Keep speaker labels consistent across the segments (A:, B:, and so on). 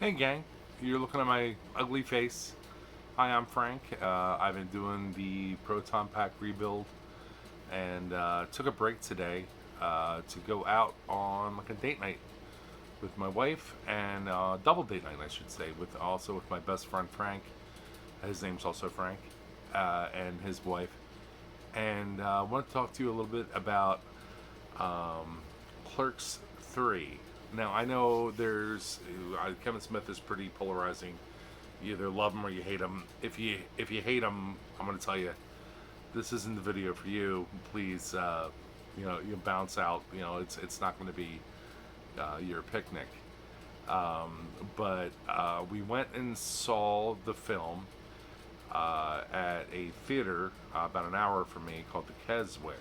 A: Hey gang, you're looking at my ugly face. Hi, I'm Frank. I've been doing the Proton Pack rebuild and took a break today to go out on like a date night with my wife and double date night, I should say, with also with my best friend Frank. His name's also Frank, and his wife. And I want to talk to you a little bit about um, Clerks III. Now I know there's Kevin Smith is pretty polarizing. You either love him or you hate him. If you hate him, I'm going to tell you this isn't the video for you. Please, you bounce out. It's not going to be your picnic. But we went and saw the film at a theater about an hour from me called the Keswick.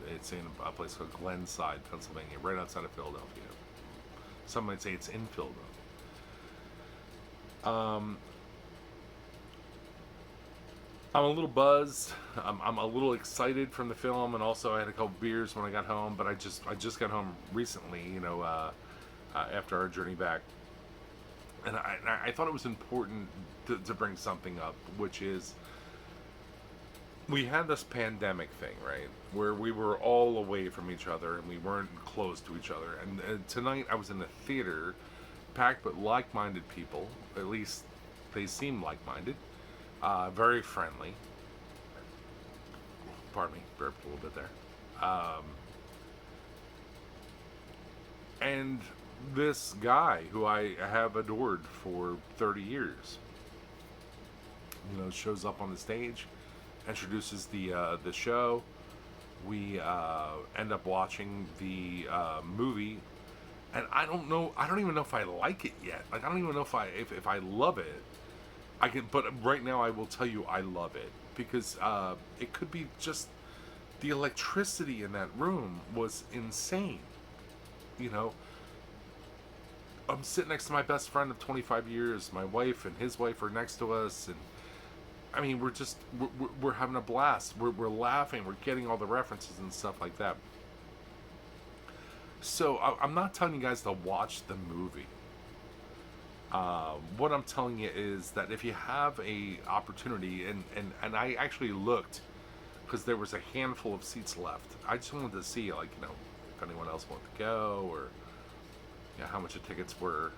A: It's in a place called Glenside, Pennsylvania, right outside of Philadelphia. Some might say it's in Philadelphia. Um, I'm a little buzzed. I'm a little excited from the film, and also I had a couple beers when I got home. But I just got home recently, after our journey back, and I thought it was important to bring something up, which is we had this pandemic thing, right, where we were all away from each other and we weren't close to each other. And tonight I was in a theater packed with like-minded people. At least they seemed like-minded, very friendly. Pardon me, burped a little bit there. And this guy who I have adored for 30 years, shows up on the stage, introduces the show. We end up watching the movie, and I don't know. I don't even know if I like it yet. Like I don't even know if I love it. I can, but right now I will tell you I love it because it could be just the electricity in that room was insane. You know, I'm sitting next to my best friend of 25 years. My wife and his wife are next to us, and I mean, we're having a blast. We're laughing. We're getting all the references and stuff like that. So I'm not telling you guys to watch the movie. What I'm telling you is that if you have a opportunity, and I actually looked because there was a handful of seats left. I just wanted to see, like, if anyone else wanted to go, or how much the tickets were.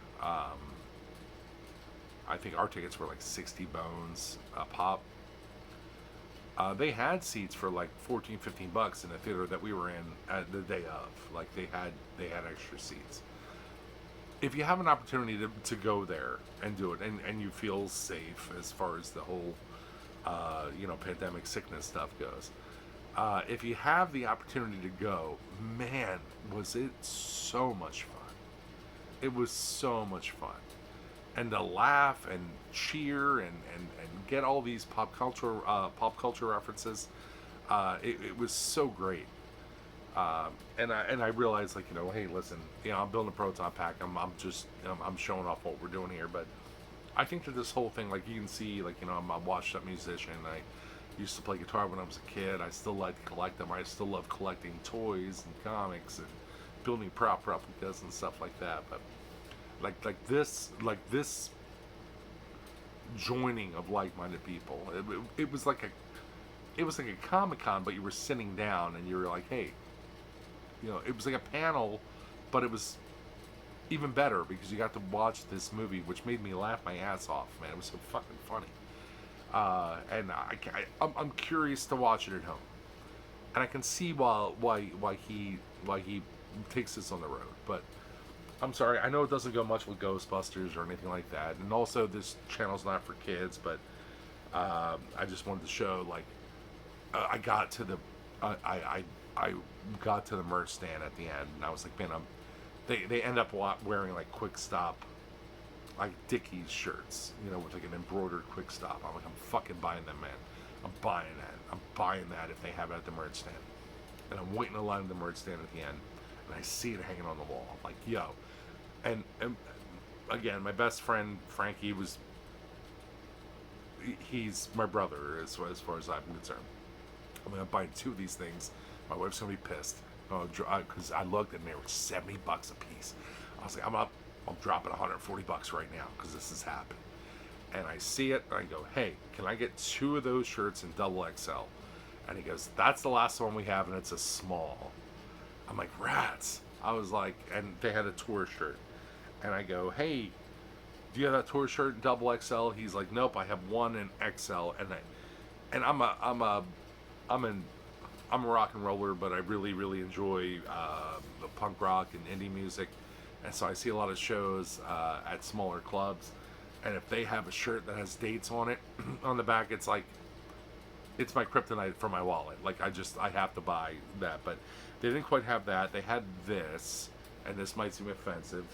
A: I think our tickets were like 60 bones a pop. They had seats for like 14, 15 bucks in the theater that we were in at the day of. Like they had extra seats. If you have an opportunity to go there and do it, and you feel safe as far as the whole pandemic sickness stuff goes, if you have the opportunity to go, man, was it so much fun. It was so much fun. And to laugh and cheer and get all these pop culture references, it was so great. And I realized, like, hey, listen, I'm building a proton pack. I'm showing off what we're doing here. But I think that this whole thing, like, you can see, like, I'm a washed up musician. I used to play guitar when I was a kid. I still like to collect them. I still love collecting toys and comics and building prop replicas and stuff like that. But like this joining of like-minded people, it was like a Comic-Con, but you were sitting down and you were like, hey, it was like a panel, but it was even better because you got to watch this movie, which made me laugh my ass off, man. It was so fucking funny. And I'm curious to watch it at home, and I can see why he takes this on the road. But I'm sorry, I know it doesn't go much with Ghostbusters or anything like that, and also this channel's not for kids. But I just wanted to show, like, I got to the I got to the merch stand at the end, and I was like, man, they end up wearing like Quick Stop, like Dickies shirts, with like an embroidered Quick Stop. I'm like, I'm fucking buying them, man. I'm buying that. I'm buying that if they have it at the merch stand. And I'm waiting in line at the merch stand at the end, and I see it hanging on the wall. I'm like, yo. And again, my best friend Frankie he's my brother as far as I'm concerned. I'm gonna buy two of these things. My wife's gonna be pissed because I looked and they were $70 a piece. I was like, I'm up. I'm dropping 140 bucks right now because this has happened. And I see it, and I go, hey, can I get 2 of those shirts in double XL? And he goes, that's the last one we have, and it's a small. I'm like, rats. I was like, and they had a tour shirt. And I go, hey, do you have that tour shirt in double XL? He's like, nope, I have one in XL. And I'm a rock and roller, but I really, really enjoy the punk rock and indie music. And so I see a lot of shows at smaller clubs. And if they have a shirt that has dates on it, on the back, it's like, it's my kryptonite for my wallet. Like, I have to buy that. But they didn't quite have that. They had this, and this might seem offensive.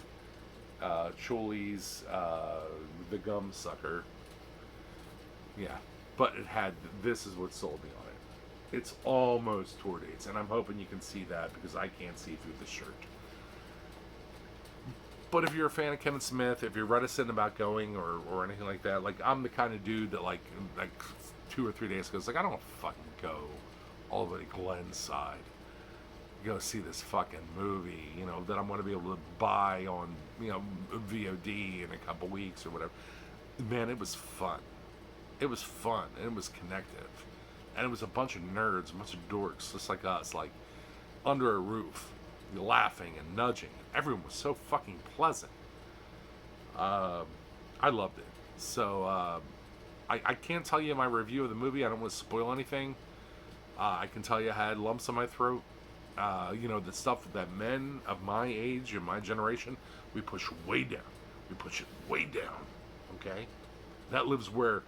A: Choli's, the gum sucker. Yeah. But it had, this is what sold me on it. It's almost tour dates, and I'm hoping you can see that because I can't see through the shirt. But if you're a fan of Kevin Smith, if you're reticent about going or anything like that, like, I'm the kind of dude that like 2 or 3 days ago, it's like, I don't want to fucking go all the way to Glenside, go see this fucking movie, you know, that I'm going to be able to buy on, you know, VOD in a couple weeks or whatever. Man, it was fun. It was fun, and it was connective. And it was a bunch of nerds, a bunch of dorks, just like us, like, under a roof, laughing and nudging. Everyone was so fucking pleasant. I loved it. So, I can't tell you my review of the movie. I don't want to spoil anything. I can tell you I had lumps in my throat. You know, the stuff that men of my age and my generation, we push way down. We push it way down. Okay? That lives where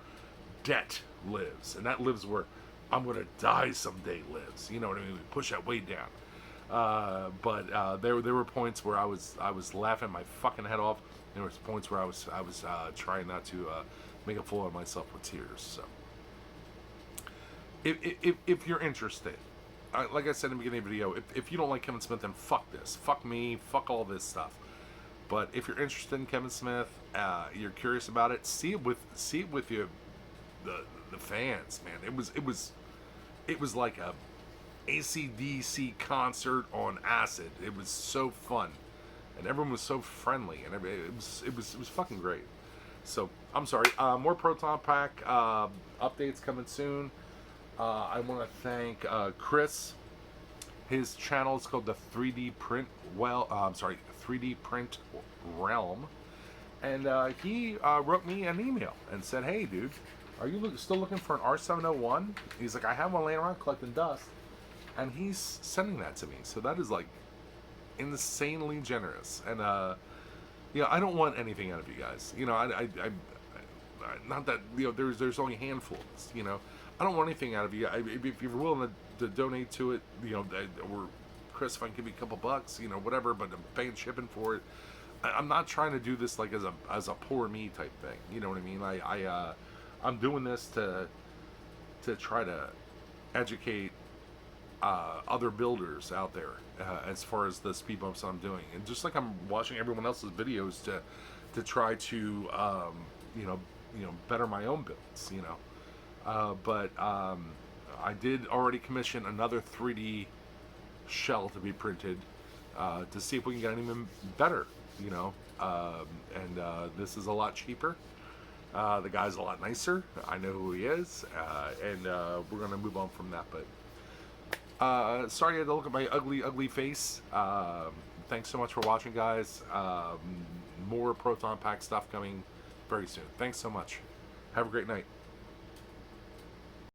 A: debt lives. And that lives where I'm going to die someday lives. You know what I mean? We push that way down. But there were points where I was laughing my fucking head off. There was points where I was trying not to make a fool of myself with tears. So if you're interested, like I said in the beginning of the video, if you don't like Kevin Smith, then fuck this, fuck me, fuck all this stuff. But if you're interested in Kevin Smith, you're curious about it, see it with you, the fans, man. It was like a AC/DC concert on acid. It was so fun, and everyone was so friendly, and it was fucking great. So I'm sorry. More Proton Pack updates coming soon. I want to thank Chris. His channel is called the 3D Print 3D Print Realm, and he wrote me an email and said, "Hey, dude, are you still looking for an R701?" He's like, "I have one laying around collecting dust." And he's sending that to me, so that is like insanely generous. And you know, I don't want anything out of you guys. You know, I not that, you know, there's only handfuls. You know, I don't want anything out of you. If you're willing to donate to it, you know, or Chris, if I can give you a couple bucks, you know, whatever. But I'm paying shipping for it. I'm not trying to do this like as a poor me type thing. You know what I mean? I'm doing this to try to educate other builders out there as far as the speed bumps I'm doing, and just like I'm watching everyone else's videos to try to you know better my own builds, you know. But I did already commission another 3D shell to be printed to see if we can get anything better, you know. And this is a lot cheaper. The guy's a lot nicer. I know who he is, and we're gonna move on from that. But sorry you had to look at my ugly face. Thanks so much for watching, guys. More Proton Pack stuff coming very soon. Thanks so much. Have a great night.